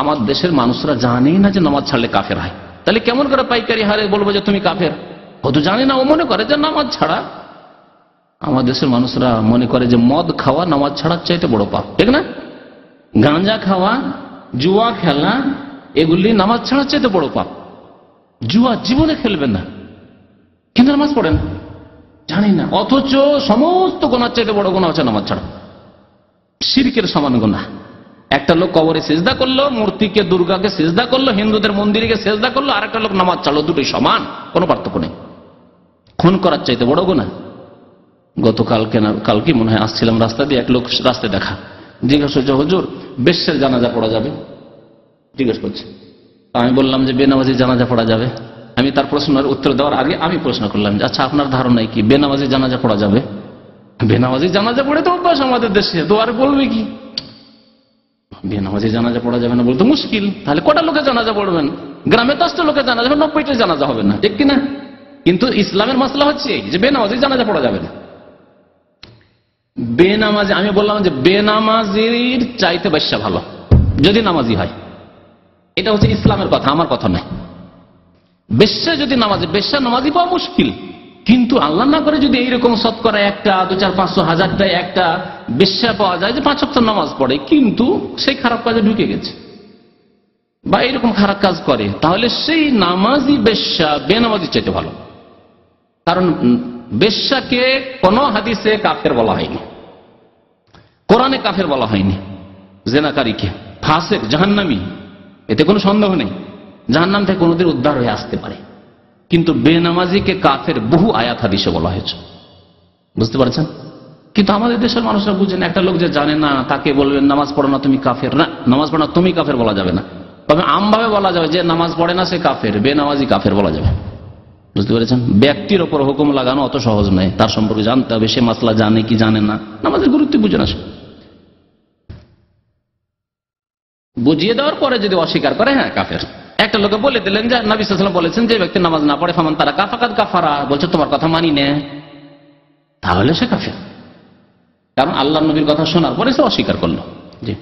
আমার দেশের মানুষরা জানেই না যে নামাজ ছাড়লে কাফের হয়, তাহলে কেমন করে পাইকারি হারে বলবো যে তুমি কাফের? ও তো জানে না, ও মনে করে যে নামাজ ছাড়া। আমার দেশের মানুষরা মনে করে যে মদ খাওয়া নামাজ ছাড়ার চাইতে বড় পাপ, ঠিক না? গাঁজা খাওয়া, জুয়া খেলা, এগুলি নামাজ ছাড়ার চাইতে বড় পাপ। জুয়া জীবনে খেলবেন না, কিন্তু নামাজ পড়েন, জানি না। অথচ সমস্ত গোনার চাইতে বড় গোনা হচ্ছে নামাজ ছাড়া, শিরকের সমান গোনা। একটা লোক কবরে সিজদা করলো, মূর্তিকে দুর্গাকে সিজদা করলো, হিন্দুদের মন্দিরকে সিজদা করলো, আর একটা লোক নামাজ ছাড়লো, দুটোই সমান, কোনো পার্থক্য নেই। খুন করার চাইতে বড় গোনা। কালকে মনে হয় আসছিলাম রাস্তা দিয়ে, এক লোক রাস্তায় দেখা, জিজ্ঞাসা করছে, হুজুর বেশ্যের জানাজা পড়া যাবে? জিজ্ঞেস করছে। আমি বললাম যে বেনামাজি জানাজা পড়া যাবে। আমি তার প্রশ্নের উত্তর দেওয়ার আগে আমি প্রশ্ন করলাম, আচ্ছা আপনার ধারণায় কি বেনামাজি জানাজা পড়া যাবে? বেনামাজি জানাজা পড়ে তো অভ্যাস আমাদের দেশে, তো আর বলবে কি বেনামাজি জানাজা পড়া যাবে না? বলতে মুশকিল। তাহলে কটা লোকে জানাজা পড়বেন? গ্রামে 10টা লোকে জানাজা হবে, 90টা জানাজা হবে না, ঠিক কিনা? কিন্তু ইসলামের মাসলা হচ্ছে এই যে বেনামাজি জানাজা পড়া যাবে না। বেনামাজি, আমি বললাম যে বেনামাজির চাইতে বেশ্যা ভালো যদি নামাজি হয়। এটা হচ্ছে ইসলামের কথা, আমার কথা নয়। বেশ্যা যদি নামাজি, বেশ্যা নামাজি পাওয়া মুশকিল, কিন্তু আল্লাহ না করে যদি এইরকম শতকরা 1টা 2 4 500 হাজারটায় একটা বেশ্যা পাওয়া যায় যে 5 ওয়াক্ত নামাজ পড়ে, কিন্তু সেই খারাপ কাজে ঢুকে গেছে বা এইরকম খারাপ কাজ করে, তাহলে সেই নামাজি বেশ্যা বেনামাজির চাইতে ভালো। কারণ বেশ্যাকে কোন হাদিসে কাফের বলা হয়নি, কোরআনে কাফের বলা হয়নি। জেনাকারীকে ফাসিক, জাহান্নামী, এতে কোনো সন্দেহ নেই, জাহান্নাম থেকে কোনোদিন উদ্ধার হয়ে আসতে পারে। কিন্তু বেনামাজিকে কাফের বহু আয়াত হাদিসে বলা হয়েছে, বুঝতে পারছেন? কিন্তু আমাদের দেশের মানুষরা বুঝেন, একটা লোক যে জানে না তাকে বলবেন নামাজ পড়ো না তুমি কাফের। না, নামাজ পড়ো না তুমি কাফের বলা যাবে না, তবে আমভাবে বলা যাবে যে নামাজ পড়ে না সে কাফের, বেনামাজি কাফের বলা যাবে। বুঝতে পেরেছেন? ব্যক্তির ওপর হুকুম লাগানো অত সহজ নয়, তার সম্পর্কে জানতে হবে, সে মাসলা জানে কি জানে না, নামাজের গুরুত্ব বুঝে না। বুঝিয়ে দেওয়ার পরে যদি অস্বীকার করে, হ্যাঁ কাফের। একটা লোকে বলে দিলেন যে নবী সাল্লাল্লাহু আলাইহি ওয়াসাল্লাম বলেছেন যে ব্যক্তি নামাজ না পড়ে ফামান তারা কাফাকাত কাফারা, বলছে তোমার কথা মানি নে, তাহলে সে কাফের। কারণ আল্লাহর নবীর কথা শোনার পরে সে অস্বীকার করলো। জি।